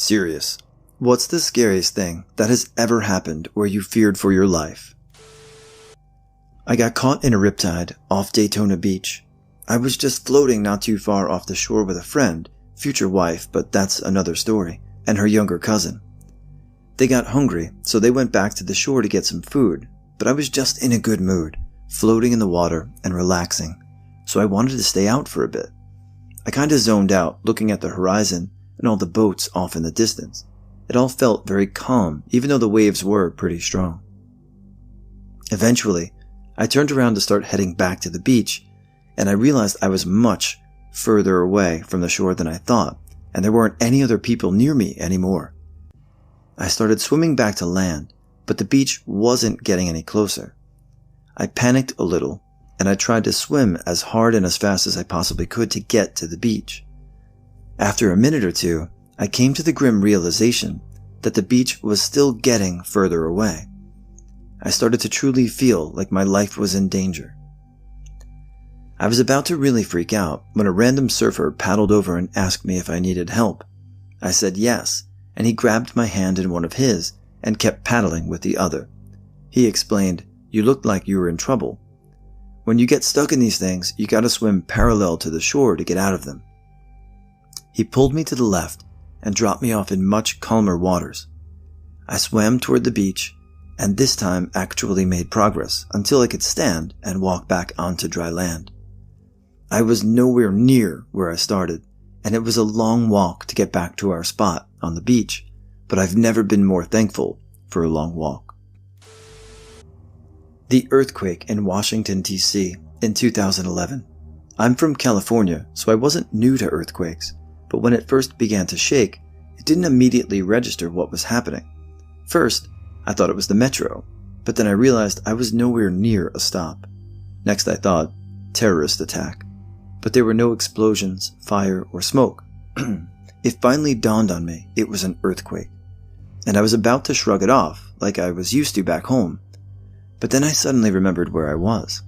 Serious. What's the scariest thing that has ever happened where you feared for your life? I got caught in a riptide off Daytona Beach. I was just floating not too far off the shore with a friend, future wife, but that's another story, and her younger cousin. They got hungry, so they went back to the shore to get some food, but I was just in a good mood, floating in the water and relaxing, so I wanted to stay out for a bit. I kinda zoned out, looking at the horizon and all the boats off in the distance. It all felt very calm, even though the waves were pretty strong. Eventually, I turned around to start heading back to the beach, and I realized I was much further away from the shore than I thought, and there weren't any other people near me anymore. I started swimming back to land, but the beach wasn't getting any closer. I panicked a little, and I tried to swim as hard and as fast as I possibly could to get to the beach. After a minute or two, I came to the grim realization that the beach was still getting further away. I started to truly feel like my life was in danger. I was about to really freak out when a random surfer paddled over and asked me if I needed help. I said yes, and he grabbed my hand in one of his and kept paddling with the other. He explained, "You looked like you were in trouble. When you get stuck in these things, you gotta swim parallel to the shore to get out of them." He pulled me to the left and dropped me off in much calmer waters. I swam toward the beach, and this time actually made progress until I could stand and walk back onto dry land. I was nowhere near where I started, and it was a long walk to get back to our spot on the beach, but I've never been more thankful for a long walk. The earthquake in Washington, D.C. in 2011. I'm from California, so I wasn't new to earthquakes, but when it first began to shake, it didn't immediately register what was happening. First, I thought it was the metro, but then I realized I was nowhere near a stop. Next I thought, terrorist attack. But there were no explosions, fire, or smoke. It finally dawned on me it was an earthquake, and I was about to shrug it off like I was used to back home. But then I suddenly remembered where I was,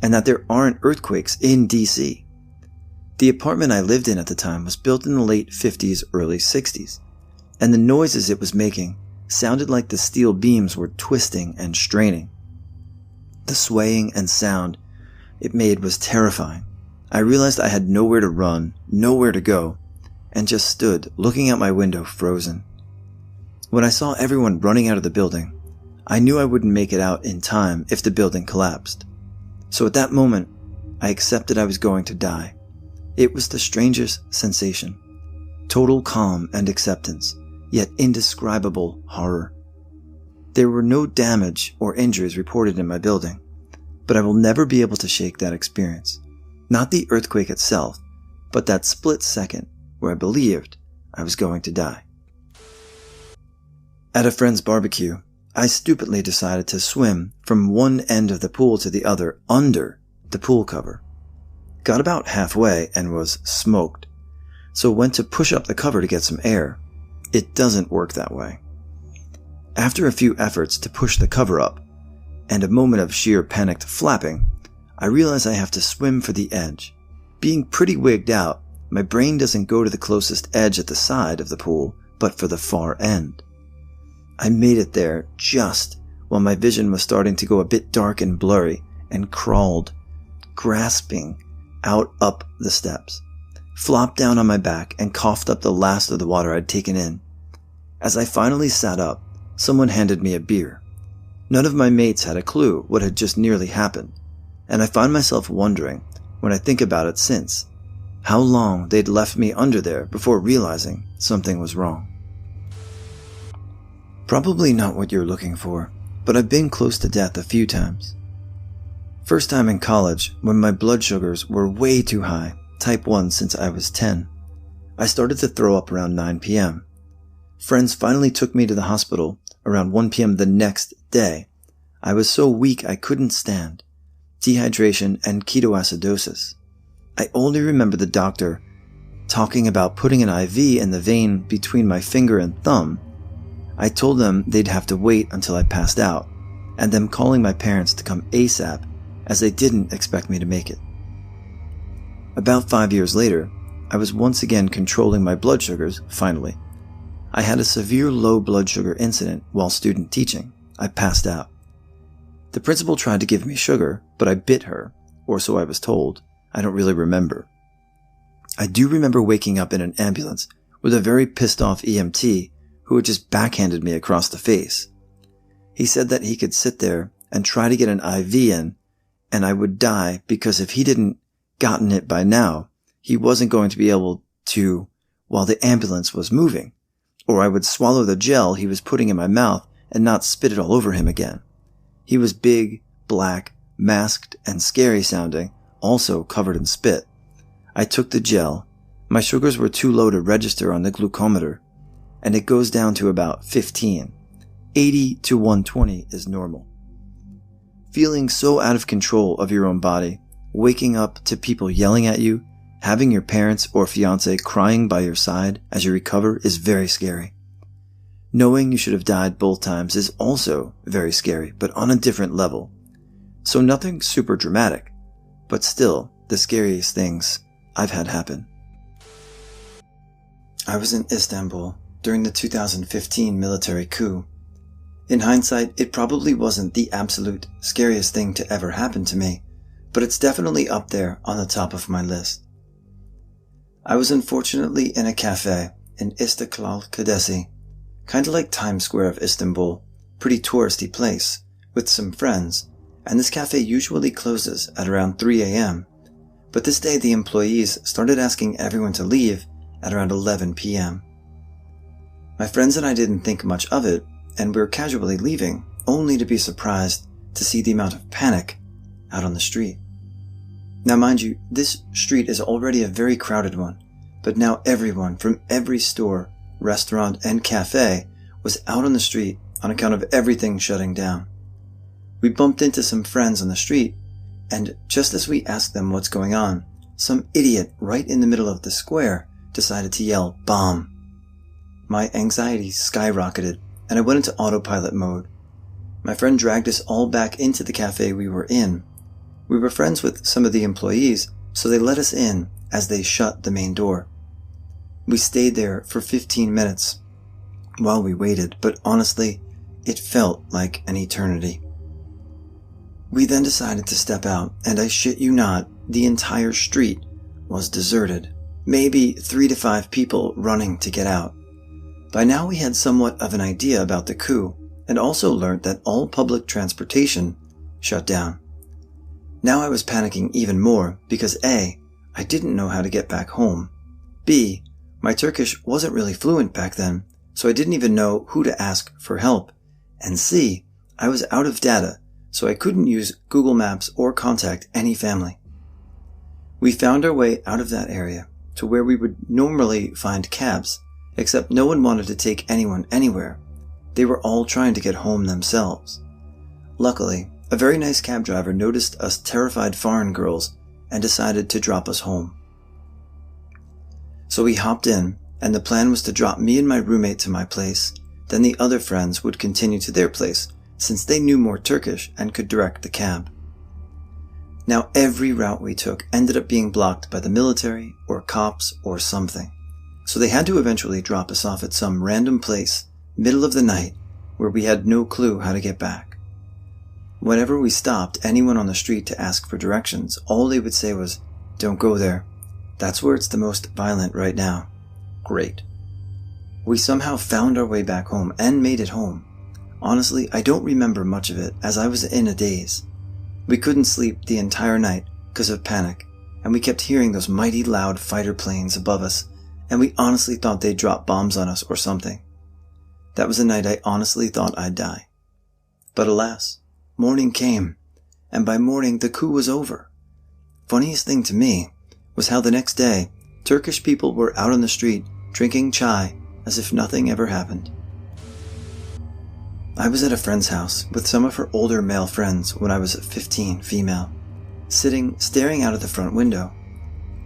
and that there aren't earthquakes in DC. The apartment I lived in at the time was built in the late 50s, early 60s, and the noises it was making sounded like the steel beams were twisting and straining. The swaying and sound it made was terrifying. I realized I had nowhere to run, nowhere to go, and just stood looking out my window frozen. When I saw everyone running out of the building, I knew I wouldn't make it out in time if the building collapsed. So at that moment, I accepted I was going to die. It was the strangest sensation. Total calm and acceptance, yet indescribable horror. There were no damage or injuries reported in my building, but I will never be able to shake that experience. Not the earthquake itself, but that split second where I believed I was going to die. At a friend's barbecue, I stupidly decided to swim from one end of the pool to the other under the pool cover. Got about halfway and was smoked, so went to push up the cover to get some air. It doesn't work that way. After a few efforts to push the cover up, and a moment of sheer panicked flapping, I realize I have to swim for the edge. Being pretty wigged out, my brain doesn't go to the closest edge at the side of the pool, but for the far end. I made it there just while my vision was starting to go a bit dark and blurry, and crawled, grasping, out up the steps, flopped down on my back and coughed up the last of the water I'd taken in. As I finally sat up, someone handed me a beer. None of my mates had a clue what had just nearly happened, and I find myself wondering, when I think about it since, how long they'd left me under there before realizing something was wrong. Probably not what you're looking for, but I've been close to death a few times. First time in college, when my blood sugars were way too high, type 1 since I was 10. I started to throw up around 9 p.m. Friends finally took me to the hospital around 1 p.m. the next day. I was so weak I couldn't stand. Dehydration and ketoacidosis. I only remember the doctor talking about putting an IV in the vein between my finger and thumb. I told them they'd have to wait until I passed out, and them calling my parents to come ASAP, as they didn't expect me to make it. About 5 years later, I was once again controlling my blood sugars, finally. I had a severe low blood sugar incident while student teaching. I passed out. The principal tried to give me sugar, but I bit her, or so I was told. I don't really remember. I do remember waking up in an ambulance with a very pissed off EMT who had just backhanded me across the face. He said that he could sit there and try to get an IV in, and I would die because if he didn't gotten it by now, he wasn't going to be able to while the ambulance was moving, or I would swallow the gel he was putting in my mouth and not spit it all over him again. He was big, black, masked, and scary sounding, also covered in spit. I took the gel. My sugars were too low to register on the glucometer, and it goes down to about 15. 80 to 120 is normal. Feeling so out of control of your own body, waking up to people yelling at you, having your parents or fiance crying by your side as you recover is very scary. Knowing you should have died both times is also very scary, but on a different level. So nothing super dramatic, but still the scariest things I've had happen. I was in Istanbul during the 2015 military coup. In hindsight, it probably wasn't the absolute scariest thing to ever happen to me, but it's definitely up there on the top of my list. I was unfortunately in a cafe in Istiklal Caddesi, kinda like Times Square of Istanbul, pretty touristy place, with some friends, and this cafe usually closes at around 3 a.m., but this day the employees started asking everyone to leave at around 11 p.m. My friends and I didn't think much of it, and we were casually leaving, only to be surprised to see the amount of panic out on the street. Now mind you, this street is already a very crowded one, but now everyone from every store, restaurant, and cafe was out on the street on account of everything shutting down. We bumped into some friends on the street, and just as we asked them what's going on, some idiot right in the middle of the square decided to yell, "Bomb!" My anxiety skyrocketed, and I went into autopilot mode. My friend dragged us all back into the cafe we were in. We were friends with some of the employees, so they let us in as they shut the main door. We stayed there for 15 minutes while we waited, but honestly, it felt like an eternity. We then decided to step out, and I shit you not, the entire street was deserted. Maybe 3 to 5 people running to get out. By now we had somewhat of an idea about the coup, and also learned that all public transportation shut down. Now I was panicking even more because A, I didn't know how to get back home. B, my Turkish wasn't really fluent back then, so I didn't even know who to ask for help. And C, I was out of data, so I couldn't use Google Maps or contact any family. We found our way out of that area to where we would normally find cabs, except no one wanted to take anyone anywhere. They were all trying to get home themselves. Luckily, a very nice cab driver noticed us terrified foreign girls and decided to drop us home. So we hopped in, and the plan was to drop me and my roommate to my place, then the other friends would continue to their place, since they knew more Turkish and could direct the cab. Now every route we took ended up being blocked by the military or cops or something, so they had to eventually drop us off at some random place, middle of the night, where we had no clue how to get back. Whenever we stopped anyone on the street to ask for directions, all they would say was, "Don't go there. That's where it's the most violent right now." Great. We somehow found our way back home and made it home. Honestly, I don't remember much of it as I was in a daze. We couldn't sleep the entire night because of panic, and we kept hearing those mighty loud fighter planes above us, and we honestly thought they'd drop bombs on us or something. That was a night I honestly thought I'd die. But alas, morning came, and by morning the coup was over. Funniest thing to me was how the next day, Turkish people were out on the street drinking chai as if nothing ever happened. I was at a friend's house with some of her older male friends when I was 15, female, sitting staring out of the front window.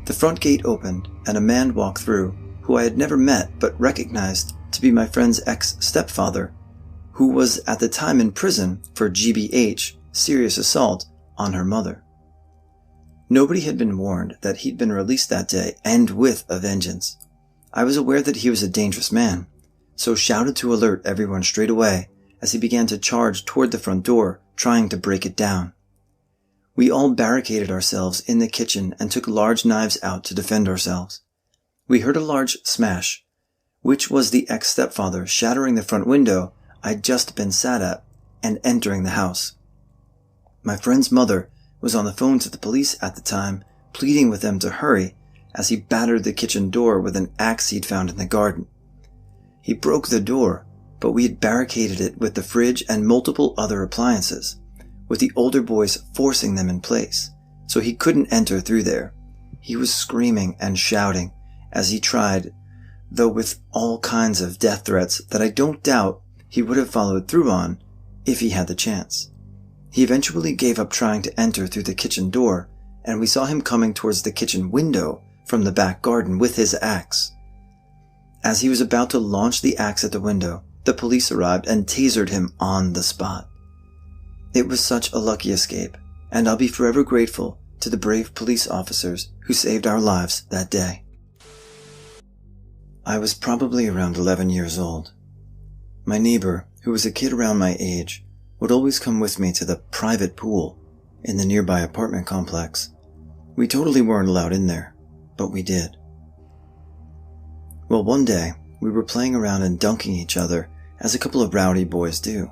The front gate opened and a man walked through who I had never met but recognized to be my friend's ex-stepfather, who was at the time in prison for GBH, serious assault, on her mother. Nobody had been warned that he'd been released that day and with a vengeance. I was aware that he was a dangerous man, so shouted to alert everyone straight away as he began to charge toward the front door, trying to break it down. We all barricaded ourselves in the kitchen and took large knives out to defend ourselves. We heard a large smash, which was the ex-stepfather shattering the front window I'd just been sat at and entering the house. My friend's mother was on the phone to the police at the time, pleading with them to hurry as he battered the kitchen door with an axe he'd found in the garden. He broke the door, but we had barricaded it with the fridge and multiple other appliances, with the older boys forcing them in place, so he couldn't enter through there. He was screaming and shouting as he tried, though with all kinds of death threats that I don't doubt he would have followed through on if he had the chance. He eventually gave up trying to enter through the kitchen door, and we saw him coming towards the kitchen window from the back garden with his axe. As he was about to launch the axe at the window, the police arrived and tasered him on the spot. It was such a lucky escape, and I'll be forever grateful to the brave police officers who saved our lives that day. I was probably around 11 years old. My neighbor, who was a kid around my age, would always come with me to the private pool in the nearby apartment complex. We totally weren't allowed in there, but we did. Well, one day, we were playing around and dunking each other, as a couple of rowdy boys do,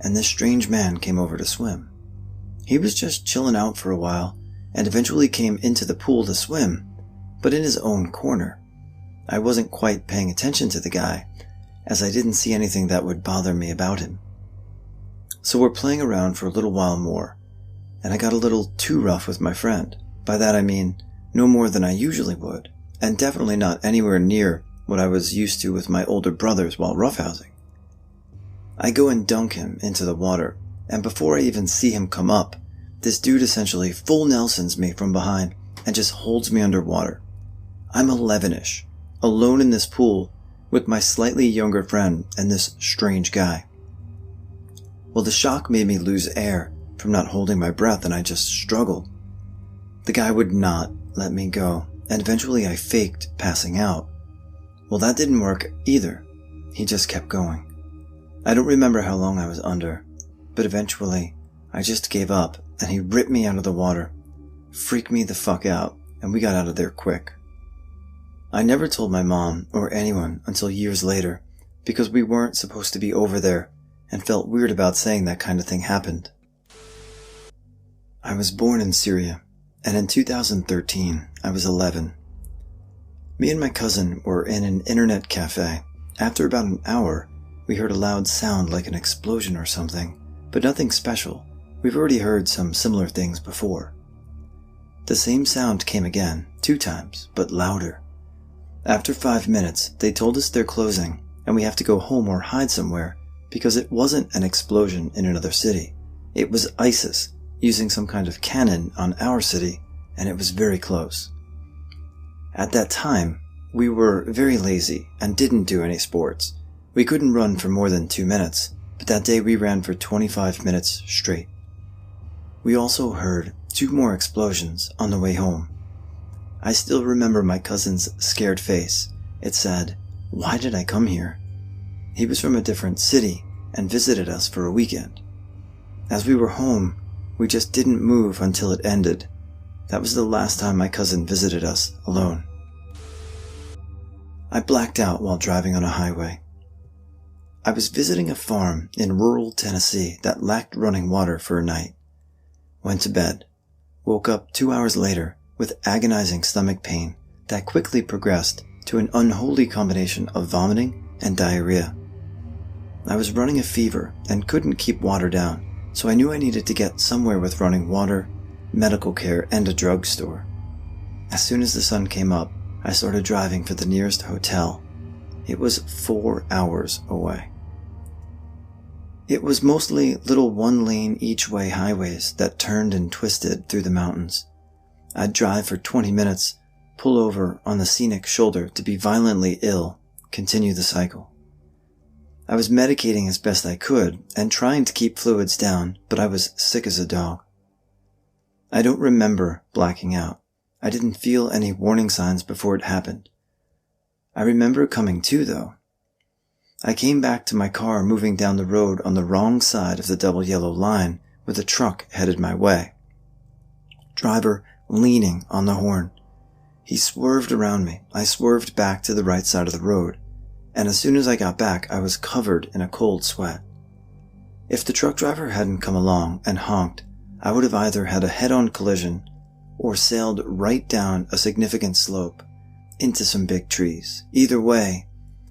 and this strange man came over to swim. He was just chilling out for a while, and eventually came into the pool to swim, but in his own corner. I wasn't quite paying attention to the guy, as I didn't see anything that would bother me about him. So we're playing around for a little while more, and I got a little too rough with my friend. By that I mean, no more than I usually would, and definitely not anywhere near what I was used to with my older brothers while roughhousing. I go and dunk him into the water, and before I even see him come up, this dude essentially full Nelsons me from behind and just holds me underwater. I'm 11-ish, alone in this pool with my slightly younger friend and this strange guy. Well, the shock made me lose air from not holding my breath, and I just struggled. The guy would not let me go, and eventually I faked passing out. Well, that didn't work either. He just kept going. I don't remember how long I was under, but eventually I just gave up and he ripped me out of the water, freaked me the fuck out, and we got out of there quick. I never told my mom or anyone until years later because we weren't supposed to be over there and felt weird about saying that kind of thing happened. I was born in Syria, and in 2013 I was 11. Me and my cousin were in an internet cafe. After about an hour, we heard a loud sound like an explosion or something, but nothing special. We've already heard some similar things before. The same sound came again, 2 times, but louder. After 5 minutes, they told us they're closing, and we have to go home or hide somewhere, because it wasn't an explosion in another city. It was ISIS using some kind of cannon on our city, and it was very close. At that time, we were very lazy and didn't do any sports. We couldn't run for more than 2 minutes, but that day we ran for 25 minutes straight. We also heard 2 more explosions on the way home. I still remember my cousin's scared face. It said, "Why did I come here?" He was from a different city and visited us for a weekend. As we were home, we just didn't move until it ended. That was the last time my cousin visited us alone. I blacked out while driving on a highway. I was visiting a farm in rural Tennessee that lacked running water for a night. Went to bed. Woke up 2 hours later with agonizing stomach pain that quickly progressed to an unholy combination of vomiting and diarrhea. I was running a fever and couldn't keep water down, so I knew I needed to get somewhere with running water, medical care, and a drugstore. As soon as the sun came up, I started driving for the nearest hotel. It was 4 hours away. It was mostly little 1-lane each-way highways that turned and twisted through the mountains. I'd drive for 20 minutes, pull over on the scenic shoulder to be violently ill, continue the cycle. I was medicating as best I could and trying to keep fluids down, but I was sick as a dog. I don't remember blacking out. I didn't feel any warning signs before it happened. I remember coming to, though. I came back to my car moving down the road on the wrong side of the double yellow line with a truck headed my way. Driver leaning on the horn. He swerved around me. I swerved back to the right side of the road, and as soon as I got back, I was covered in a cold sweat. If the truck driver hadn't come along and honked, I would have either had a head-on collision or sailed right down a significant slope into some big trees. Either way,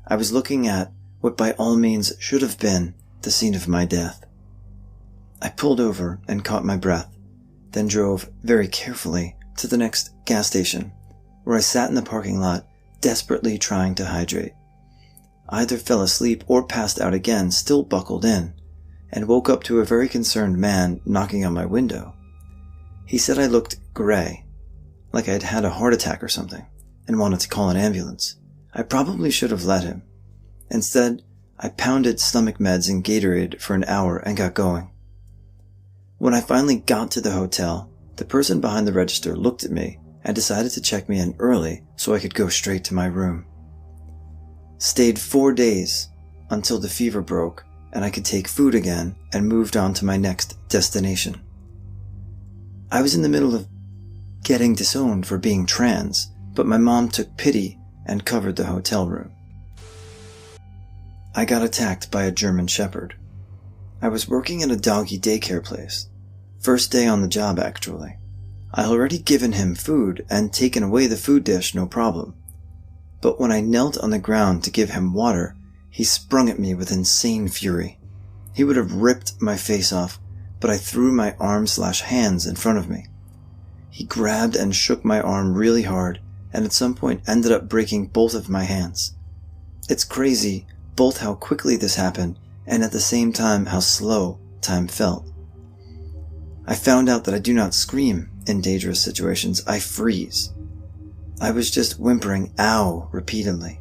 I was looking at what by all means should have been the scene of my death. I pulled over and caught my breath, then drove very carefully to the next gas station, where I sat in the parking lot desperately trying to hydrate. I either fell asleep or passed out again, still buckled in, and woke up to a very concerned man knocking on my window. He said I looked gray, like I'd had a heart attack or something, and wanted to call an ambulance. I probably should have let him. Instead, I pounded stomach meds and Gatorade for an hour and got going. When I finally got to the hotel, the person behind the register looked at me and decided to check me in early so I could go straight to my room. Stayed 4 days until the fever broke and I could take food again and moved on to my next destination. I was in the middle of getting disowned for being trans, but my mom took pity and covered the hotel room. I got attacked by a German Shepherd. I was working at a doggy daycare place. First day on the job, actually. I had already given him food and taken away the food dish, no problem. But when I knelt on the ground to give him water, he sprung at me with insane fury. He would have ripped my face off, but I threw my arms/hands in front of me. He grabbed and shook my arm really hard, and at some point ended up breaking both of my hands. It's crazy, both how quickly this happened, and at the same time how slow time felt. I found out that I do not scream in dangerous situations, I freeze. I was just whimpering "ow" repeatedly.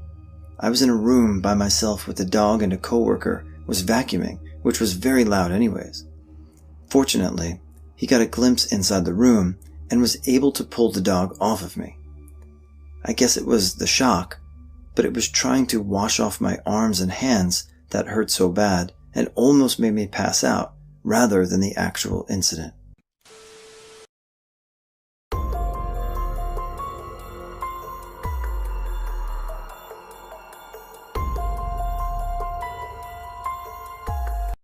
I was in a room by myself with a dog, and a coworker was vacuuming, which was very loud anyways. Fortunately, he got a glimpse inside the room and was able to pull the dog off of me. I guess it was the shock, but it was trying to wash off my arms and hands that hurt so bad and almost made me pass out rather than the actual incident.